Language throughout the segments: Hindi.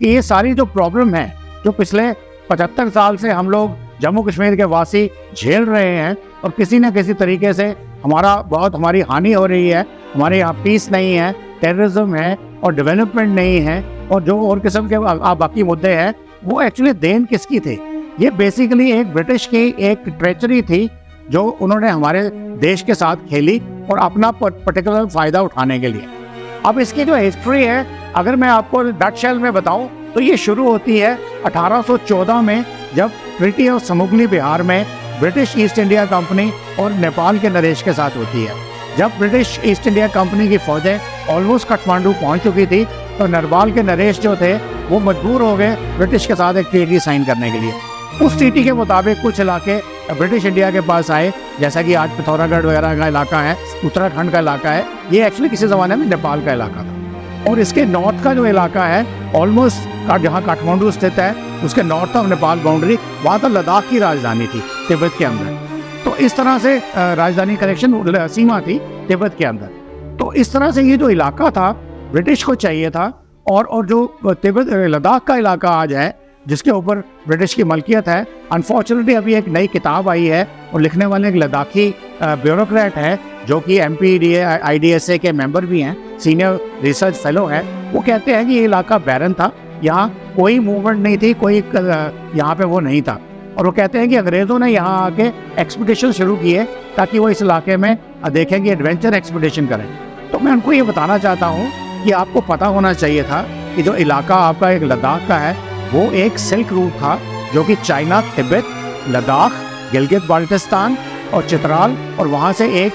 कि ये सारी जो प्रॉब्लम है जो पिछले 75 साल से हम लोग जम्मू कश्मीर के वासी झेल रहे हैं और किसी न किसी तरीके से हमारी हानि हो रही है, हमारे यहाँ पीस नहीं है, टेररिज्म है और डेवलपमेंट नहीं है और जो और किस्म के बाकी मुद्दे हैं, वो एक्चुअली देन किसकी थी? ये बेसिकली एक ब्रिटिश की एक ट्रेचरी थी जो उन्होंने हमारे देश के साथ खेली और अपना पर्टिकुलर फ़ायदा उठाने के लिए। अब इसकी जो हिस्ट्री है, अगर मैं आपको नटशेल में बताऊं तो ये शुरू होती है 1814 में, जब ट्रीटी ऑफ समुगली बिहार में ब्रिटिश ईस्ट इंडिया कंपनी और नेपाल के नरेश के साथ होती है। जब ब्रिटिश ईस्ट इंडिया कंपनी की फौजें ऑलमोस्ट काठमांडू पहुंच चुकी थी तो नेपाल के नरेश जो थे वो मजबूर हो गए ब्रिटिश के साथ एक ट्रीटी साइन करने के लिए। उस ट्रीटी के मुताबिक कुछ इलाके ब्रिटिश इंडिया के पास आए, जैसा कि आज पिथौरागढ़ वगैरह का इलाका है, उत्तराखंड का इलाका है। ये एक्चुअली किसी ज़माने में नेपाल का इलाका था। और इसके नॉर्थ का जो इलाका है ऑलमोस्ट जहाँ काठमांडू स्थित है उसके नॉर्थ ऑफ नेपाल बाउंड्री, वहाँ तो लद्दाख की राजधानी थी तिब्बत के अंदर। तो इस तरह से राजधानी कनेक्शन सीमा थी तिब्बत के अंदर। तो इस तरह से ये जो इलाका था ब्रिटिश को चाहिए था। और जो तिब्बत लद्दाख का इलाका आज है जिसके ऊपर ब्रिटिश की मलकियत है, अनफॉर्चुनेटली अभी एक नई किताब आई है और लिखने वाले एक लद्दाखी ब्यूरोक्रेट है जो कि MPDA IDSA के मेंबर भी हैं, सीनियर रिसर्च फेलो हैं। वो कहते हैं कि ये इलाका बैरन था, यहाँ कोई मूवमेंट नहीं थी, कोई यहाँ पे वो नहीं था। और वो कहते हैं कि अंग्रेज़ों ने यहाँ आके एक्सपीडिशन शुरू किए ताकि वो इस इलाके में देखें कि एडवेंचर एक्सपीडिशन करें। तो मैं उनको ये बताना चाहता हूँ कि आपको पता होना चाहिए था कि जो इलाका आपका एक लद्दाख का है वो एक सिल्क रूट था जो कि चाइना, तिब्बत, लद्दाख, गिलगित बाल्टिस्तान और चित्राल, और वहाँ से एक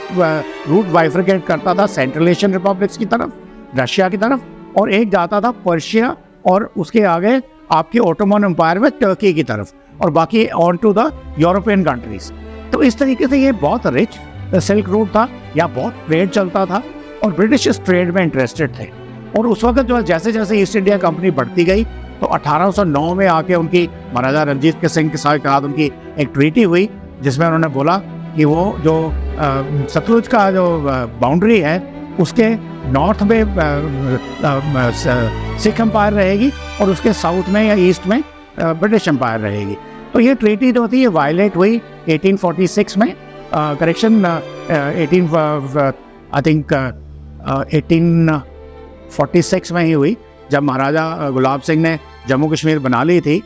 रूट बाइफरकेट करता था सेंट्रल एशियन रिपब्लिक्स की तरफ, रशिया की तरफ, और एक जाता था पर्शिया और उसके आगे आपके ओटोमन एम्पायर में टर्की की तरफ, और बाकी on to the European countries. तो इस तरीके से ये बहुत रिच सिल्क रूट था, या बहुत ट्रेड चलता था और ब्रिटिश इस ट्रेड में इंटरेस्टेड थे। और उस वक्त जो जैसे जैसे ईस्ट इंडिया कंपनी बढ़ती गई तो 1809 में आके उनकी महाराजा रणजीत सिंह के साथ उनकी एक ट्रीटी हुई जिसमें उन्होंने बोला कि वो जो सतलुज का जो बाउंड्री है उसके नॉर्थ में सिख एम्पायर रहेगी और उसके साउथ में या ईस्ट में ब्रिटिश एम्पायर रहेगी। तो ये ट्रीटी जो थी ये वायलेट हुई 1846 में, करेक्शन 1846 में ही हुई, जब महाराजा गुलाब सिंह ने जम्मू कश्मीर बना ली थी।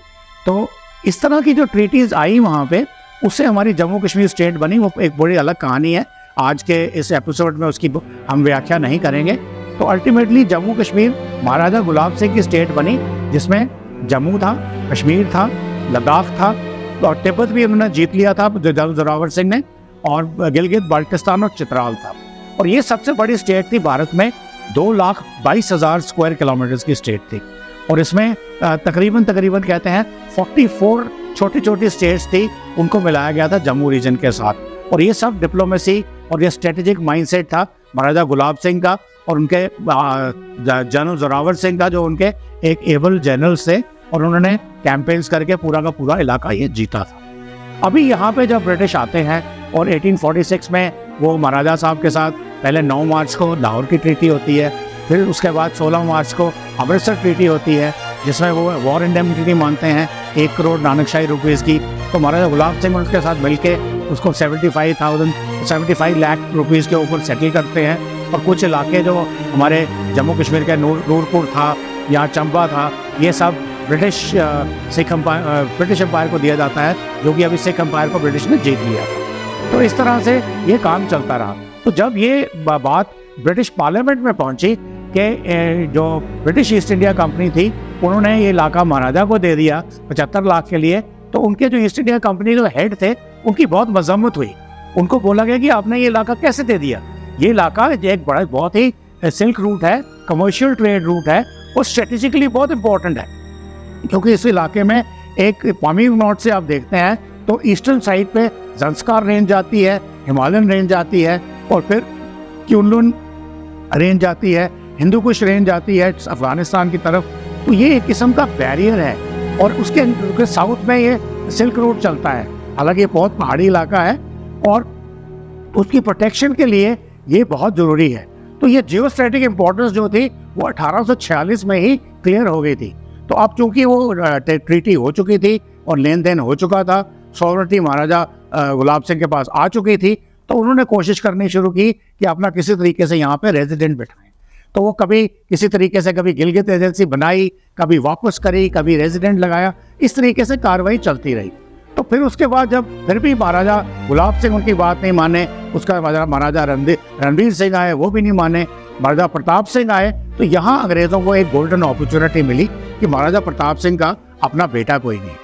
तो इस तरह की जो ट्रीटीज़ आई वहाँ पे, उससे हमारी जम्मू कश्मीर स्टेट बनी। वो एक बड़ी अलग कहानी है, आज के इस एपिसोड में उसकी हम व्याख्या नहीं करेंगे। तो अल्टीमेटली जम्मू कश्मीर महाराजा गुलाब सिंह की स्टेट बनी जिसमें जम्मू था, कश्मीर था, लद्दाख था और तिब्बत भी उन्होंने जीत लिया था जनरल जोरावर सिंह ने, और गिलगित बाल्टिस्तान और चित्राल था। और ये सबसे बड़ी स्टेट थी भारत में, 2,22,000 स्क्वायर किलोमीटर की स्टेट थी। और इसमें तकरीबन कहते हैं 44 छोटी छोटी स्टेट्स थी, उनको मिलाया गया था जम्मू रीजन के साथ। और ये सब डिप्लोमेसी और ये स्ट्रेटेजिक माइंडसेट था महाराजा गुलाब सिंह का और उनके जनरल जोरावर सिंह का, जो उनके एक एबल जनरल्स थे, और उन्होंने कैंपेन्स करके पूरा का पूरा इलाका ये जीता था। अभी यहाँ पे जब ब्रिटिश आते हैं और 1846 में वो महाराजा साहब के साथ पहले 9 मार्च को लाहौर की ट्रीटी होती है, फिर उसके बाद 16 मार्च को अमृतसर ट्रीटी होती है जिसमें वो वॉर इंडेमनिटी मांगते हैं 1 करोड़ नानकशाही रुपीज़ की। तो महाराजा गुलाब सिंह उसके साथ मिलके उसको 75 लाख रुपीज़ के ऊपर सेटल करते हैं। और कुछ इलाके जो हमारे जम्मू कश्मीर के नूरपुर था या चंबा था, ये सब ब्रिटिश एम्पायर को दिया जाता है, जो कि अभी सिख एम्पायर को ब्रिटिश ने जीत लिया था। तो इस तरह से ये काम चलता रहा। तो जब ये बात ब्रिटिश पार्लियामेंट में पहुंची कि जो ब्रिटिश ईस्ट इंडिया कंपनी थी उन्होंने ये इलाका महाराजा को दे दिया 75 लाख के लिए, तो उनके जो ईस्ट इंडिया कंपनी जो हेड थे उनकी बहुत मजम्मत हुई। उनको बोला गया कि आपने ये इलाका कैसे दे दिया? ये इलाका एक बड़ा बहुत ही सिल्क रूट है, कमर्शियल ट्रेड रूट है और स्ट्रेटेजिकली बहुत इंपॉर्टेंट है, क्योंकि इस इलाके में एक पामीर नॉर्थ से आप देखते हैं तो ईस्टर्न साइड पे ज़ंस्कार रेंज जाती है, हिमालयन रेंज आती है, और फिर क्यूनलुन रेंज आती है, हिंदू कुश रेंज आती है अफगानिस्तान की तरफ। तो ये एक किस्म का बैरियर है और उसके साउथ में ये सिल्क रूट चलता है। हालांकि ये बहुत पहाड़ी इलाका है और उसकी प्रोटेक्शन के लिए ये बहुत ज़रूरी है। तो ये जियोस्ट्रेटिक इम्पोर्टेंस जो थी वो 1846 में ही क्लियर हो गई थी। तो अब चूंकि वो ट्रीटी हो चुकी थी और लेन देन हो चुका था, सॉवरेनिटी महाराजा गुलाब सिंह के पास आ चुकी थी, तो उन्होंने कोशिश करनी शुरू की कि अपना किसी तरीके से यहाँ पे रेजिडेंट बिठाएं। तो वो कभी किसी तरीके से कभी गिलगित एजेंसी बनाई, कभी वापस करी, कभी रेजिडेंट लगाया, इस तरीके से कार्रवाई चलती रही। तो फिर उसके बाद जब फिर भी महाराजा गुलाब सिंह उनकी बात नहीं माने, उसका महाराजा रणबीर सिंह आए, वो भी नहीं माने, महाराजा प्रताप सिंह आए, तो यहाँ अंग्रेज़ों को एक गोल्डन अपॉर्चुनिटी मिली कि महाराजा प्रताप सिंह का अपना बेटा कोई नहीं।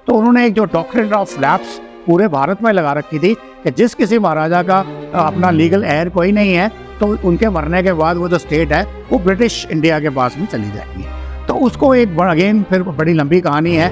तो उन्होंने एक जो डॉक्ट्रिन ऑफ लैप्स पूरे भारत में लगा रखी थी कि जिस किसी महाराजा का अपना लीगल एयर कोई नहीं है, तो उनके मरने के बाद वो जो स्टेट है वो ब्रिटिश इंडिया के पास में चली जाएगी। तो उसको एक अगेन फिर बड़ी लंबी कहानी है,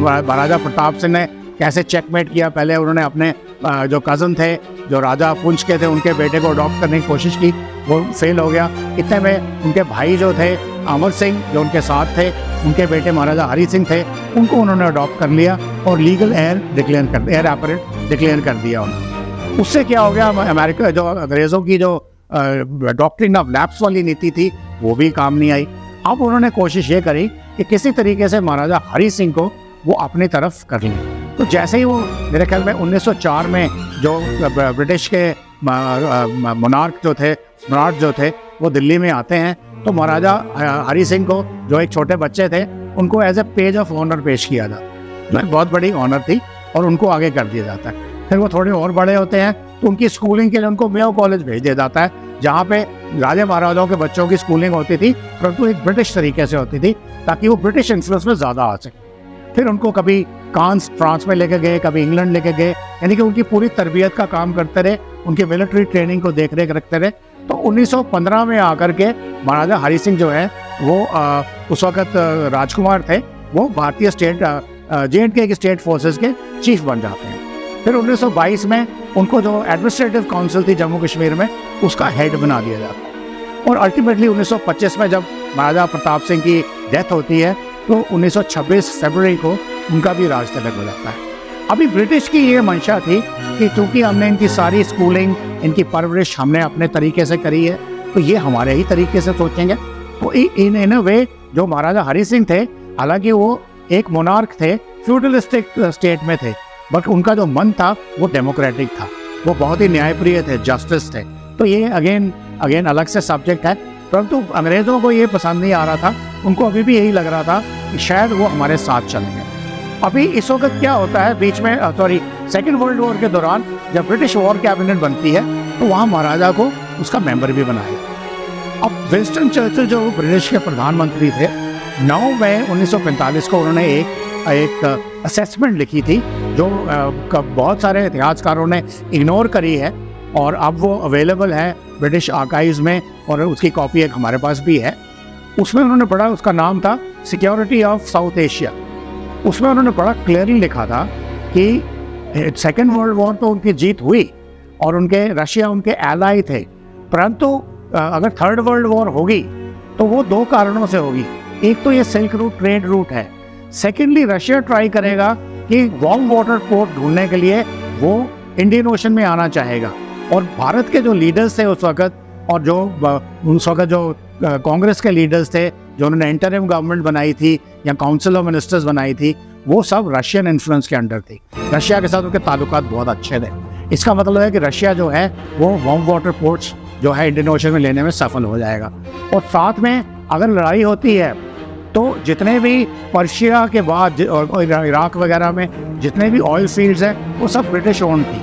महाराजा प्रताप सिंह ने कैसे चेकमेट किया। पहले उन्होंने अपने जो कज़न थे, जो राजा पुंछ के थे, उनके बेटे को अडॉप्ट करने की कोशिश की, वो फेल हो गया। इतने में उनके भाई जो थे अमर सिंह, जो उनके साथ थे, उनके बेटे महाराजा हरि सिंह थे, उनको उन्होंने अडॉप्ट कर लिया और लीगल एयर अपरेंट डिक्लेयर कर दिया उन्होंने। उससे क्या हो गया, अमेरिका जो अंग्रेज़ों की जो डॉक्ट्रिन ऑफ लैप्स वाली नीति थी वो भी काम नहीं आई। अब उन्होंने कोशिश ये करी कि किसी तरीके से महाराजा हरि सिंह को वो अपनी तरफ कर लें। तो जैसे ही वो मेरे ख्याल में 1904 में जो ब्रिटिश के मोनार्क जो थे, सम्राट जो थे, वो दिल्ली में आते हैं, तो महाराजा हरि सिंह को जो एक छोटे बच्चे थे उनको as a page of honour पेश किया जाता, जो बहुत बड़ी ऑनर थी, और उनको आगे कर दिया जाता है। फिर वो थोड़े और बड़े होते हैं तो उनकी स्कूलिंग के लिए उनको मेयो कॉलेज भेज दिया जाता है, जहाँ पे राजा महाराजाओं के बच्चों की स्कूलिंग होती थी, परंतु एक ब्रिटिश तरीके से होती थी ताकि वो ब्रिटिश इन्फ्लुएंस में ज़्यादा आ सके। फिर उनको कभी कांस फ्रांस में लेके गए, कभी इंग्लैंड लेके गए, यानी कि उनकी पूरी तरबियत का काम करते रहे, उनकी मिलिट्री ट्रेनिंग को देख रेख रखते रहे। तो 1915 में आकर के महाराजा हरि सिंह जो है वो उस वक्त राजकुमार थे, वो भारतीय स्टेट J&K के स्टेट फोर्सेस के चीफ बन जाते हैं। फिर 1922 में उनको जो एडमिनिस्ट्रेटिव काउंसिल थी जम्मू कश्मीर में, उसका हेड बना दिया जाता है। और अल्टीमेटली 1925 में जब महाराजा प्रताप सिंह की डेथ होती है, तो 1926 फरवरी को उनका भी राज तिलक हो जाता है। अभी ब्रिटिश की ये मंशा थी कि चूँकि हमने इनकी सारी स्कूलिंग, इनकी परवरिश हमने अपने तरीके से करी है, तो ये हमारे ही तरीके से सोचेंगे। तो इन अ वे जो महाराजा हरि सिंह थे, हालांकि वो एक मोनार्क थे, फ्यूडलिस्टिक स्टेट में थे, बट उनका जो मन था वो डेमोक्रेटिक था, वो बहुत ही न्यायप्रिय थे, जस्टिस थे। तो ये अगेन अलग से सब्जेक्ट है, परंतु अंग्रेज़ों को ये पसंद नहीं आ रहा था। उनको अभी भी यही लग रहा था कि शायद वो हमारे साथ चलेंगे। अभी इस वक्त क्या होता है, बीच में सेकेंड वर्ल्ड वॉर के दौरान जब ब्रिटिश वॉर कैबिनेट बनती है, तो वहाँ महाराजा को उसका मेंबर भी बनाया। अब विंस्टन चर्चिल जो ब्रिटिश के प्रधानमंत्री थे, 9 मई 1945 को उन्होंने एक असेसमेंट लिखी थी, जो बहुत सारे इतिहासकारों ने इग्नोर करी है, और अब वो अवेलेबल है ब्रिटिश आर्काइव्स में, और उसकी कॉपी एक हमारे पास भी है। उसमें उन्होंने बड़ा, उसका नाम था सिक्योरिटी ऑफ साउथ एशिया। उसमें उन्होंने बड़ा क्लियरली लिखा था कि सेकेंड वर्ल्ड वॉर तो उनकी जीत हुई और रशिया उनके एलाई थे, परंतु अगर थर्ड वर्ल्ड वॉर होगी तो वो 2 कारणों से होगी। एक तो ये सिल्क रूट ट्रेड रूट है, सेकेंडली रशिया ट्राई करेगा कि वार्म वाटर पोर्ट ढूंढने के लिए वो इंडियन ओशन में आना चाहेगा। और भारत के जो लीडर्स थे उस वक्त, और जो उस वक्त जो कांग्रेस के लीडर्स थे, जो उन्होंने इंटरिम गवर्नमेंट बनाई थी या काउंसिल ऑफ मिनिस्टर्स बनाई थी, वो सब रशियन इन्फ्लुएंस के अंडर थी। रशिया के साथ उनके ताल्लुकात बहुत अच्छे थे। इसका मतलब है कि रशिया जो है वो वार्म वाटर पोर्ट्स जो है इंडियन ओशन में लेने में सफल हो जाएगा। और साथ में अगर लड़ाई होती है तो जितने भी पर्शिया के बाद और इराक वगैरह में जितने भी ऑयल फील्ड्स हैं वो सब ब्रिटिश ओन थी।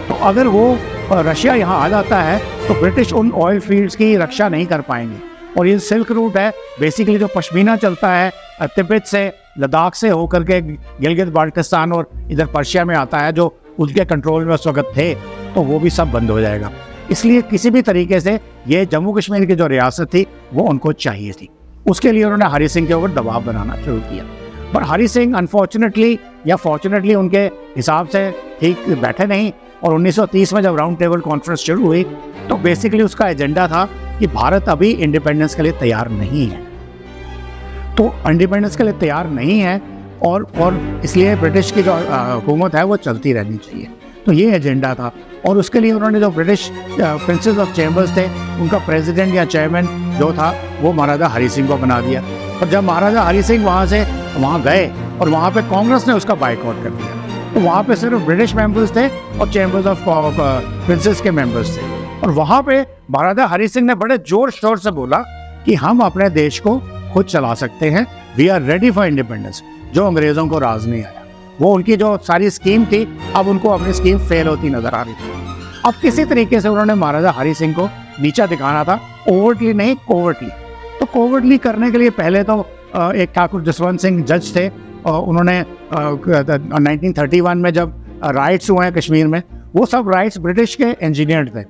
तो अगर वो रशिया यहाँ आ जाता है तो ब्रिटिश उन ऑयल फील्ड्स की रक्षा नहीं कर पाएंगे। और ये सिल्क रूट है, बेसिकली जो पश्मीना चलता है तिब्बत से, लद्दाख से होकर के गिलगित बाल्टिस्तान और इधर पर्शिया में आता है, जो उनके कंट्रोल में उस वक्त थे, तो वो भी सब बंद हो जाएगा। इसलिए किसी भी तरीके से ये जम्मू कश्मीर की जो रियासत थी वो उनको चाहिए थी। उसके लिए उन्होंने हरि सिंह के ऊपर दबाव बनाना शुरू किया। पर हरि सिंह अनफॉर्चुनेटली या फॉर्चुनेटली उनके हिसाब से ठीक बैठे नहीं। और 1930 में जब राउंड टेबल कॉन्फ्रेंस शुरू हुई तो बेसिकली उसका एजेंडा था कि भारत अभी इंडिपेंडेंस के लिए तैयार नहीं है। तो इंडिपेंडेंस के लिए तैयार नहीं है और इसलिए ब्रिटिश की जो हुकूमत है वो चलती रहनी चाहिए। तो ये एजेंडा था। और उसके लिए उन्होंने जो ब्रिटिश प्रिंसेस ऑफ चैम्बर्स थे, उनका प्रेसिडेंट या चेयरमैन जो था वो महाराजा हरि सिंह को बना दिया। और जब महाराजा हरि सिंह वहाँ गए और वहाँ पे कांग्रेस ने उसका बाइकआउट कर दिया, तो वहाँ पे सिर्फ ब्रिटिश मेंबर्स थे और चैम्बर्स ऑफ प्रिंसेस के मेंबर्स थे। और वहाँ पे महाराजा हरि सिंह ने बड़े जोर शोर से बोला कि हम अपने देश को खुद चला सकते हैं, we are ready for independence. जो अंग्रेजों को राज नहीं आया, वो उनकी जो सारी स्कीम थी, अब उनको अपनी स्कीम फेल होती नजर आ रही थी। अब किसी तरीके से उन्होंने महाराजा हरि सिंह को नीचा दिखाना था, ओवरटली नहीं, कोवर्टली। तो कोवर्टली करने के लिए पहले तो एक ठाकुर जसवंत सिंह जज थे, उन्होंने 1931 में जब राइट्स हुए हैं कश्मीर में, वो सब राइट्स ब्रिटिश के इंजीनियर थे।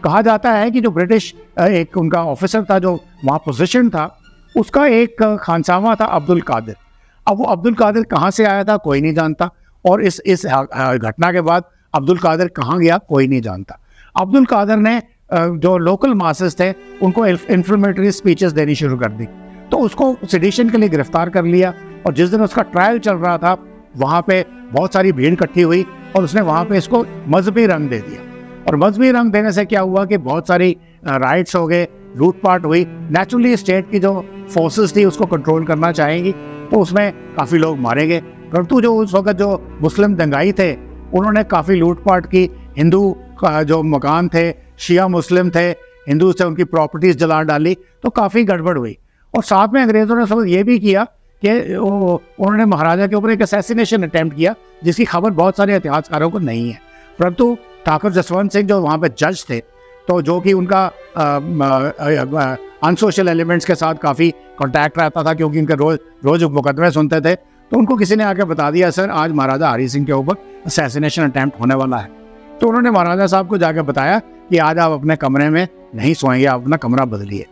कहा जाता है कि जो ब्रिटिश एक उनका ऑफिसर था जो वहाँ पोजीशन था, उसका एक खानसामा था अब्दुल कादिर। अब वो अब्दुल कादिर कहाँ से आया था कोई नहीं जानता, और इस घटना के बाद अब्दुल कादिर कहाँ गया कोई नहीं जानता। अब्दुल कादिर ने जो लोकल मासेस थे उनको इन्फ्लेमेटरी स्पीचेस देनी शुरू कर दी, तो उसको सेडिशन के लिए गिरफ्तार कर लिया। और जिस दिन उसका ट्रायल चल रहा था, वहाँ पे बहुत सारी भीड़ इकट्ठी हुई और उसने वहाँ पे इसको मजहबी रंग दे दिया। और मजहबी रंग देने से क्या हुआ कि बहुत सारी राइट्स हो गए, लूटपाट हुई। नेचुरली स्टेट की जो फोर्सेस थी उसको कंट्रोल करना चाहेंगी, तो उसमें काफ़ी लोग मारे गए। परंतु जो उस वक्त जो मुस्लिम दंगाई थे, उन्होंने काफ़ी लूटपाट की। हिंदू का जो मकान थे, शिया मुस्लिम थे, हिंदू से उनकी प्रॉपर्टीज जला डाली, तो काफ़ी गड़बड़ हुई। और साथ में अंग्रेज़ों ने सब ये भी किया कि उन्होंने महाराजा के ऊपर एक असैसिनेशन अटैम्प्ट किया, जिसकी खबर बहुत सारे इतिहासकारों को नहीं है। परंतु ठाकुर जसवंत सिंह जो वहाँ पे जज थे, तो जो कि उनका अनसोशल एलिमेंट्स के साथ काफ़ी कांटेक्ट रहता था, क्योंकि उनके रोज मुकदमे सुनते थे, तो उनको किसी ने आके बता दिया, सर आज महाराजा हरि सिंह के ऊपर असैसिनेशन अटैम्प्ट होने वाला है। तो उन्होंने महाराजा साहब को जाकर बताया कि आज आप अपने कमरे में नहीं सोएंगे, आप अपना कमरा बदलिए।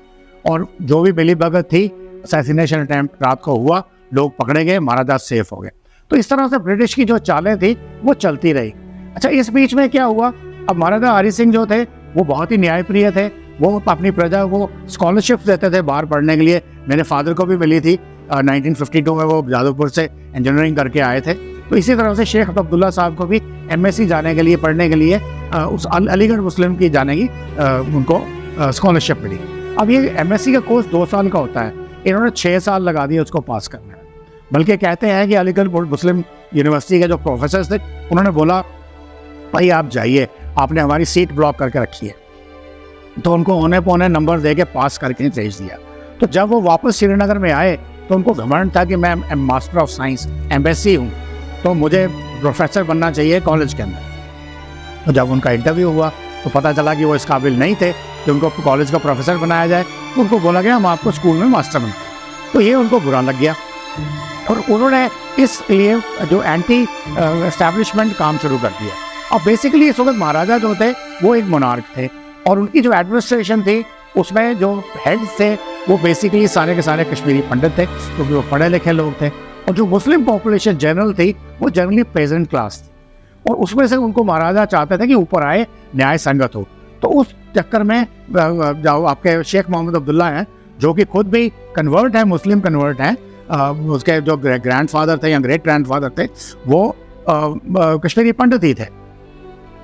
और जो भी मिली भगत थी, असैसिनेशन अटैम्प्ट रात को हुआ, लोग पकड़े गए, महाराजा सेफ हो गए। तो इस तरह से ब्रिटिश की जो चालें थी वो चलती रही। अच्छा, इस बीच में क्या हुआ, अब महाराजा हरि सिंह जो थे वो बहुत ही न्यायप्रिय थे। वो अपनी प्रजा को स्कॉलरशिप देते थे बाहर पढ़ने के लिए। मेरे फादर को भी मिली थी 1952 में, वो जादवपुर से इंजीनियरिंग करके आए थे। तो इसी तरह से शेख अब्दुल्ला साहब को भी MSc जाने के लिए, पढ़ने के लिए उस अलीगढ़ मुस्लिम की जाने की उनको स्कॉलरशिप मिली। अब ये MSc का कोर्स 2 साल का होता है, इन्होंने 6 साल लगा दिए उसको पास करने में। बल्कि कहते हैं कि अलीगढ़ मुस्लिम यूनिवर्सिटी के जो प्रोफेसर थे, उन्होंने बोला भाई आप जाइए, आपने हमारी सीट ब्लॉक करके रखी है। तो उनको औने पौने नंबर दे के पास करके भेज दिया। तो जब वो वापस श्रीनगर में आए तो उनको घमंड था कि मैं मास्टर ऑफ साइंस MSc हूँ, तो मुझे प्रोफेसर बनना चाहिए कॉलेज के अंदर। तो जब उनका इंटरव्यू हुआ तो पता चला कि वो इस काबिल नहीं थे कि उनको कॉलेज का प्रोफेसर बनाया जाए। तो उनको बोला गया हम आपको स्कूल में मास्टर बनाएं। तो ये उनको बुरा लग गया और उन्होंने इसलिए जो एंटी एस्टैब्लिशमेंट काम शुरू कर दिया। और बेसिकली इस वक्त महाराजा जो थे वो एक मोनार्क थे, और उनकी जो एडमिनिस्ट्रेशन थी उसमें जो हेड्स थे वो बेसिकली सारे के सारे कश्मीरी पंडित थे, क्योंकि वो पढ़े लिखे लोग थे। और जो मुस्लिम पॉपुलेशन जनरल थी वो जनरली पेजेंट क्लास थी, और उसमें से उनको महाराजा चाहते थे कि ऊपर आए, न्याय संगत हो। तो उस चक्कर में जो आपके शेख मोहम्मद अब्दुल्ला हैं, जो कि खुद भी कन्वर्ट है, मुस्लिम कन्वर्ट हैं, उसके जो ग्रैंडफादर थे या ग्रेट ग्रैंडफादर थे वो कश्मीरी पंडित ही थे।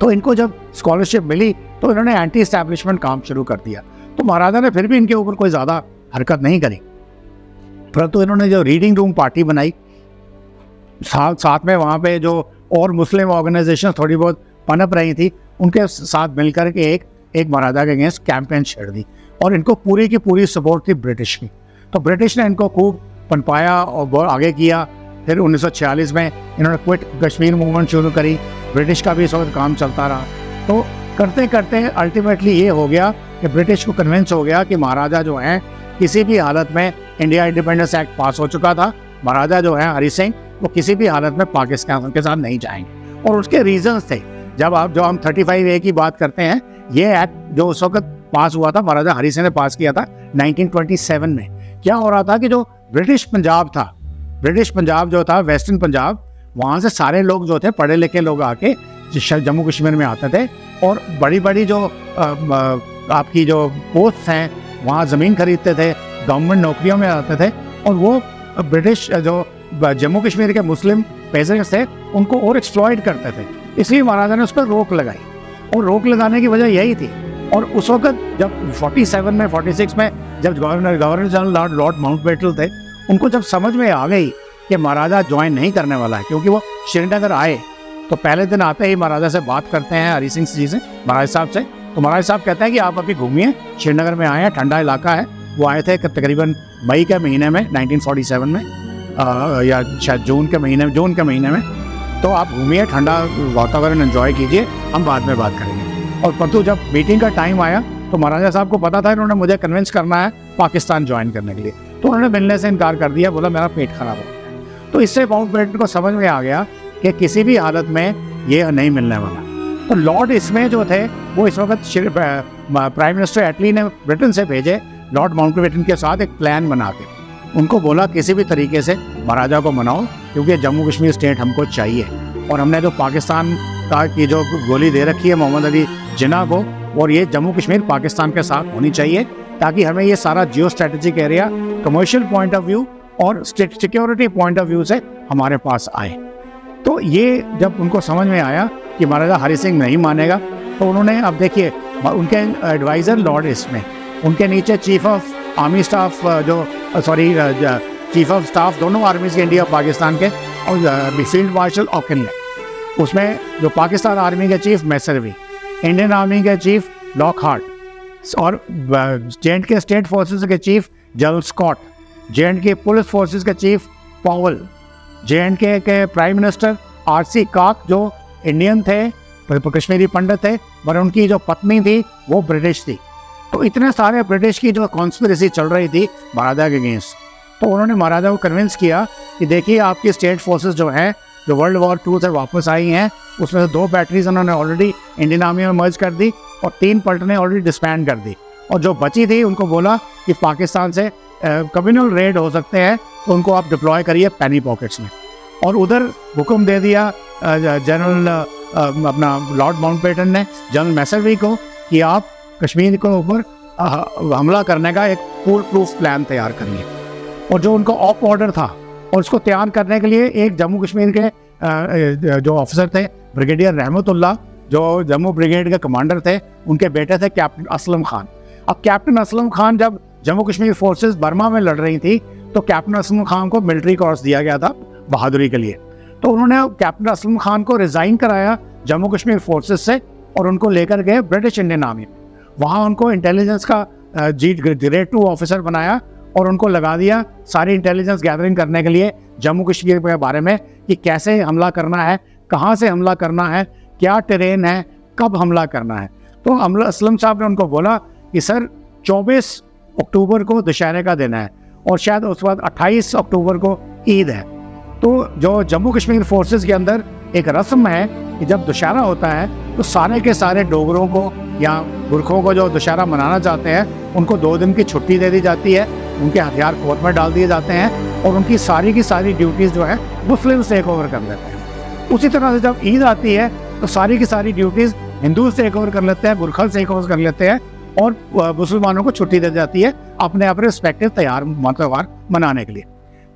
तो इनको जब स्कॉलरशिप मिली तो इन्होंने एंटी एस्टैब्लिशमेंट काम शुरू कर दिया। तो महाराजा ने फिर भी इनके ऊपर कोई ज़्यादा हरकत नहीं करी, परंतु इन्होंने जो रीडिंग रूम पार्टी बनाई, साथ में वहाँ पे जो और मुस्लिम ऑर्गेनाइजेशन थोड़ी बहुत पनप रही थी, उनके साथ मिलकर के एक महाराजा के अगेंस्ट कैंपेन छेड़ दी। और इनको पूरी की पूरी सपोर्ट थी ब्रिटिश की। तो ब्रिटिश ने इनको खूब पनपाया और बहुत आगे किया। फिर 1946 में इन्होंने क्विट कश्मीर मूवमेंट शुरू करी। ब्रिटिश का भी इस वक्त काम चलता रहा। तो करते करते अल्टीमेटली ये हो गया कि ब्रिटिश को कन्विंस हो गया कि महाराजा जो हैं किसी भी हालत में, इंडिया इंडिपेंडेंस एक्ट पास हो चुका था, महाराजा जो है हरि सिंह वो किसी भी हालत में पाकिस्तान के साथ नहीं जाएंगे। और उसके रीजंस थे। जब हम 35A की बात करते हैं, ये एक्ट जो उस वक्त पास हुआ था, महाराजा हरि सिंह ने पास किया था 1927 में। क्या हो रहा था कि जो ब्रिटिश पंजाब था, ब्रिटिश पंजाब जो था, वेस्टर्न पंजाब, वहाँ से सारे लोग जो थे पढ़े लिखे लोग आके जम्मू कश्मीर में आते थे, और बड़ी बड़ी जो आपकी जो पोस्ट हैं वहाँ ज़मीन खरीदते थे, गवर्नमेंट नौकरियों में आते थे। और वो ब्रिटिश जो जम्मू कश्मीर के मुस्लिम पेजेंट्स थे उनको और एक्सप्लॉइट करते थे। इसलिए महाराजा ने उस पर रोक लगाई, और रोक लगाने की वजह यही थी। और उस वक्त जब 47 में 46 में जब गवर्नर जनरल लॉर्ड माउंटबेटन थे, उनको जब समझ में आ गई कि महाराजा ज्वाइन नहीं करने वाला है, क्योंकि वो श्रीनगर आए तो पहले दिन आते ही महाराजा से बात करते हैं, हरी सिंह जी से, महाराज साहब से। तो महाराज साहब कहते हैं कि आप अभी घूमिए, श्रीनगर में आए हैं, ठंडा इलाका है। वो आए थे तकरीबन मई के महीने में 1947 में, या शायद जून के महीने में। तो आप घूमिए, ठंडा वातावरण एंजॉय कीजिए, हम बाद में बात करेंगे। और परंतु जब मीटिंग का टाइम आया तो महाराजा साहब को पता था इन्होंने मुझे कन्विंस करना है पाकिस्तान ज्वाइन करने के लिए, तो उन्होंने मिलने से इनकार कर दिया, बोला मेरा पेट खराब हो गया। तो इससे माउंटबेटन को समझ में आ गया कि किसी भी हालत में ये नहीं मिलने वाला। तो लॉर्ड इसमें जो थे वो इस वक्त प्राइम मिनिस्टर एटली ने ब्रिटेन से भेजे लॉर्ड माउंटबेटन के साथ एक प्लान बना के, उनको बोला किसी भी तरीके से महाराजा को मनाओ, क्योंकि जम्मू कश्मीर स्टेट हमको चाहिए। और हमने जो पाकिस्तान का की जो गोली दे रखी है मोहम्मद अली जिन्ना को, और ये जम्मू कश्मीर पाकिस्तान के साथ होनी चाहिए, ताकि हमें ये सारा geo strategic area commercial point of view और सिक्योरिटी पॉइंट ऑफ व्यू से हमारे पास आए। तो ये जब उनको समझ में आया कि महाराजा हरि सिंह नहीं मानेगा, तो उन्होंने, अब देखिए उनके एडवाइज़र लॉर्ड इसमें, उनके नीचे chief of army staff chief of staff दोनों आर्मीज के, इंडिया और पाकिस्तान के, और फील्ड मार्शल ऑकिन, उसमें जो पाकिस्तान आर्मी के चीफ मैसरवी, इंडियन आर्मी के चीफ लॉकहार्ट, और जे.एंड के स्टेट फोर्सेस के चीफ जनरल स्कॉट, जे.एंड के पुलिस फोर्सेस के चीफ पावल, जे.एंड के प्राइम मिनिस्टर आर.सी. काक जो इंडियन थे, कश्मीरी पंडित थे, पर उनकी जो पत्नी थी वो ब्रिटिश थी। तो इतने सारे ब्रिटिश की जो कॉन्स्पिरेसी चल रही थी महाराजा के अगेंस्ट, तो उन्होंने महाराजा को कन्विंस किया कि देखिए आपकी स्टेट फोर्सेस जो हैं, जो वर्ल्ड वॉर 2 से वापस आई हैं, उसमें से 2 बैटरीज उन्होंने ऑलरेडी इंडियन आर्मी में मर्ज कर दी और 3 पलटनें ऑलरेडी डिस्बैंड कर दी, और जो बची थी उनको बोला कि पाकिस्तान से कम्युनल रेड हो सकते हैं, तो उनको आप डिप्लॉय करिए पैनी पॉकेट्स में। और उधर हुक्म दे दिया जनरल अपना लॉर्ड माउंटबेटन ने जनरल मैसरवी को कि आप कश्मीर के ऊपर हमला करने का एक फुल प्रूफ प्लान तैयार करिए। और जो उनका ऑफ ऑर्डर था, और उसको तैयार करने के लिए एक जम्मू कश्मीर के जो ऑफिसर थे ब्रिगेडियर रहमतुल्लाह, जो जम्मू ब्रिगेड के कमांडर थे, उनके बेटे थे कैप्टन असलम खान। अब कैप्टन असलम खान जब जम्मू कश्मीर फोर्सेस बर्मा में लड़ रही थी, तो कैप्टन असलम खान को मिलिट्री कोर्स दिया गया था बहादुरी के लिए। तो उन्होंने कैप्टन असलम खान को रिज़ाइन कराया जम्मू कश्मीर फोर्सेस से, और उनको लेकर गए ब्रिटिश इंडियन आर्मी में। वहाँ उनको इंटेलिजेंस का ग्रेड 2 ऑफिसर बनाया, और उनको लगा दिया सारी इंटेलिजेंस गैदरिंग करने के लिए जम्मू कश्मीर के बारे में, कि कैसे हमला करना है, कहाँ से हमला करना है, क्या टेरेन है, कब हमला करना है। तो असलम साहब ने उनको बोला कि सर 24 अक्टूबर को दशहरे का दिन है, और शायद उस बाद 28 अक्टूबर को ईद है। तो जो जम्मू कश्मीर फोर्सेस के अंदर एक रस्म है कि जब दशहरा होता है तो सारे के सारे डोगरों को या गुरखों को जो दशहरा मनाना चाहते हैं, उनको 2 दिन की छुट्टी दे दी जाती है, उनके हथियार कोर्ट में डाल दिए जाते हैं, और उनकी सारी की सारी ड्यूटीज़ जो है मुस्लिम टेक ओवर कर लेते हैं। उसी तरह से जब ईद आती है तो सारी की सारी ड्यूटीज़ हिंदू टेक ओवर कर लेते हैं, गुरखल टेक ओवर कर लेते हैं, और मुसलमानों को छुट्टी दे जाती है अपने अपने रिस्पेक्टिव त्यौहार मनाने के लिए।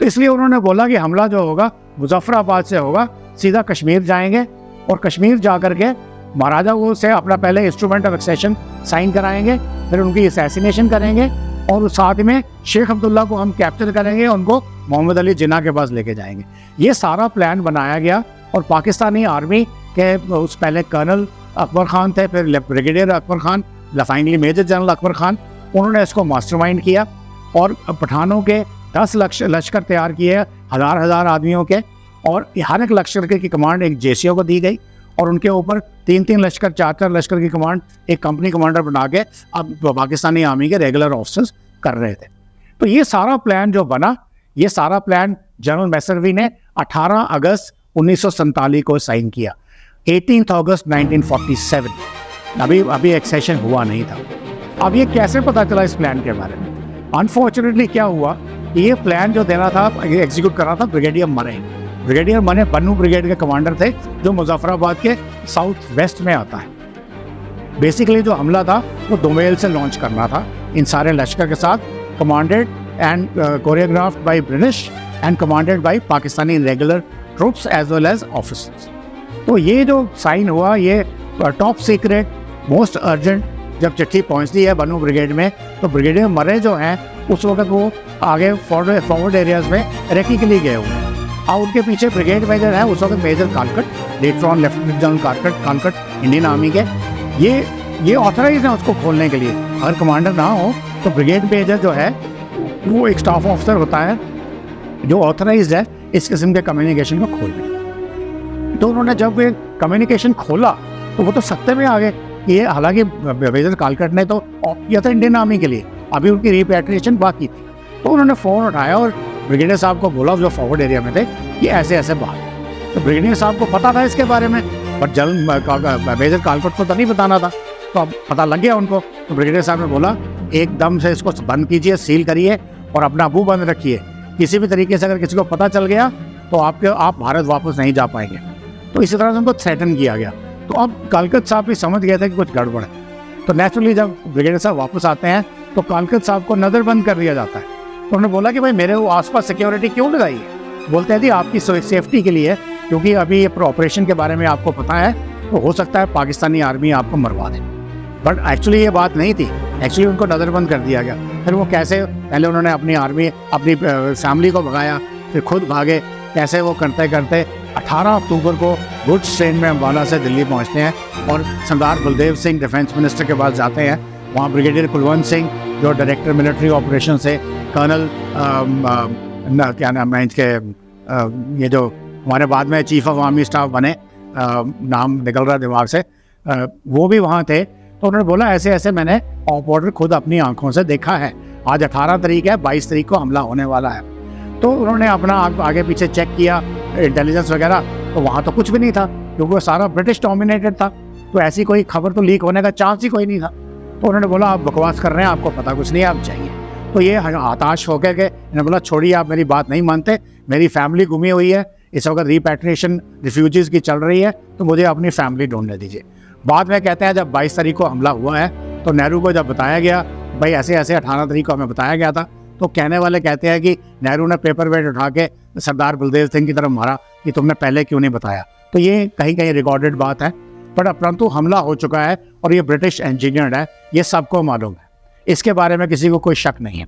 तो इसलिए उन्होंने बोला कि हमला जो होगा मुजफ्फराबाद से होगा, सीधा कश्मीर जाएंगे, और कश्मीर जा कर के महाराजा को से अपना पहले इंस्ट्रूमेंट ऑफ एक्सेशन साइन कराएंगे, फिर उनकी असैसिनेशन करेंगे, और साथ में शेख अब्दुल्ला को हम कैप्चर करेंगे, उनको मोहम्मद अली जिन्ना के पास लेके जाएंगे। ये सारा प्लान बनाया गया, और पाकिस्तानी आर्मी के उस पहले कर्नल अकबर खान थे, फिर brigadier Akbar Khan, finally major general Akbar Khan, उन्होंने इसको मास्टरमाइंड किया, और पठानों के 10 लश्कर तैयार किए, हज़ार आदमियों के, और हर एक लश्कर की कमांड एक जेसीओ को दी गई, और उनके ऊपर 3-3 लश्कर 4-4 लश्कर की कमांड एक कंपनी कमांडर बना के अब पाकिस्तानी आर्मी के रेगुलर ऑफिसर्स कर रहे थे। तो ये सारा प्लान जो बना, ये सारा प्लान जनरल मैसरवी ने 18 अगस्त 1947 को साइन किया। 18 अगस्त 1947 अभी एक्सेशन हुआ नहीं था। अब ये कैसे पता चला इस प्लान के बारे में? अनफॉर्चुनेटली क्या हुआ, ये प्लान जो देना था, एग्जीक्यूट करना था ब्रिगेडियर मने बन्नू ब्रिगेड के कमांडर थे, जो मुजफ्फराबाद के साउथ वेस्ट में आता है। बेसिकली जो हमला था वो दोमेल से लॉन्च करना था इन सारे लश्कर के साथ, commanded and choreographed by British and commanded by Pakistani regular troops as well as officers. तो ये जो साइन हुआ, ये टॉप सीक्रेट मोस्ट अर्जेंट जब चिट्ठी पहुंचती है बनू ब्रिगेड में, तो ब्रिगेड में मरे जो हैं उस वक्त वो आगे फॉरवर्ड एरियाज में रेकी के लिए गए हुए हैं। और उनके पीछे ब्रिगेड मेजर है उस वक्त major Kalkat, later on lieutenant general Kalkat Indian army के। ये ऑथराइज है उसको खोलने के लिए। अगर कमांडर ना हो तो ब्रिगेड मेजर जो है वो एक स्टाफ ऑफिसर होता है जो ऑथराइज है इस किस्म के कम्युनिकेशन को खोलने। तो उन्होंने जब ये कम्युनिकेशन खोला तो वो तो सत्ते में आ गए। ये हालांकि मेजर कालकट ने तो किया था इंडियन आर्मी के लिए, अभी उनकी रिपैट्रिएशन बाकी थी। तो उन्होंने फ़ोन उठाया और ब्रिगेडियर साहब को बोला जो फॉरवर्ड एरिया में थे कि ऐसे ऐसे बात। तो ब्रिगेडियर साहब को पता था इसके बारे में, बट जनरल मेजर कालकट को तो नहीं बताना था। तो अब पता लग गया उनको। तो ब्रिगेडियर साहब ने बोला एकदम से इसको बंद कीजिए, सील करिए और अपना मुंह बंद रखिए। किसी भी तरीके से अगर किसी को पता चल गया तो आप भारत वापस नहीं जा पाएंगे। तो इसी तरह से उनको थ्रेटन किया गया। तो अब कालकट साहब भी समझ गए थे कि कुछ गड़बड़ है। तो नेचुरली जब ब्रिगेडियर साहब वापस आते हैं तो कालकट साहब को नज़रबंद कर दिया जाता है। तो उन्होंने बोला कि भाई मेरे वो आसपास सिक्योरिटी क्यों लगाई है? बोलते हैं जी आपकी सेफ्टी के लिए, क्योंकि अभी ये ऑपरेशन के बारे में आपको पता है तो हो सकता है पाकिस्तानी आर्मी आपको मरवा दे। बट एक्चुअली ये बात नहीं थी, एक्चुअली उनको नज़रबंद कर दिया गया। फिर वो कैसे, पहले उन्होंने अपनी फैमिली को भगाया, फिर खुद भागे। कैसे वो करते करते 18 अक्टूबर को गुड्स ट्रेन में अम्बाला से दिल्ली पहुंचते हैं और सरदार बलदेव सिंह डिफेंस मिनिस्टर के पास जाते हैं। वहाँ ब्रिगेडियर कुलवंत सिंह जो डायरेक्टर मिलिट्री ऑपरेशन से, कर्नल क्या नाम है इसके, ये जो हमारे बाद में चीफ ऑफ आर्मी स्टाफ बने, नाम निकल रहा दिमाग से, वो भी वहाँ थे। तो उन्होंने बोला ऐसे ऐसे मैंने ऑर्डर खुद अपनी आंखों से देखा है। आज 18 तारीख है, 22 तारीख को हमला होने वाला है। तो उन्होंने अपना आगे पीछे चेक किया इंटेलिजेंस वगैरह, तो वहाँ तो कुछ भी नहीं था क्योंकि वो सारा ब्रिटिश डोमिनेटेड था। तो ऐसी कोई खबर तो लीक होने का चांस ही कोई नहीं था। तो उन्होंने बोला आप बकवास कर रहे हैं, आपको पता कुछ नहीं है, आप चाहिए। तो ये हताश होकर के इन्होंने बोला छोड़िए, आप मेरी बात नहीं मानते, मेरी फैमिली गुमी हुई है, इस वक्त रिपैट्रिएशन रिफ्यूजीज़ की चल रही है, तो मुझे अपनी फैमिली ढूंढने दीजिए। बाद में कहते हैं जब 22 तारीख को हमला हुआ है तो नेहरू को जब बताया गया भाई ऐसे ऐसे 18 तारीख को हमें बताया गया था, तो कहने वाले कहते हैं कि नेहरू ने पेपर वेट उठा के सरदार बलदेव सिंह की तरफ मारा कि तुमने पहले क्यों नहीं बताया। तो ये कहीं कहीं रिकॉर्डेड बात है, पर परंतु हमला हो चुका है और ये ब्रिटिश इंजीनियर्ड है, ये सबको मालूम है, इसके बारे में किसी को कोई शक नहीं है।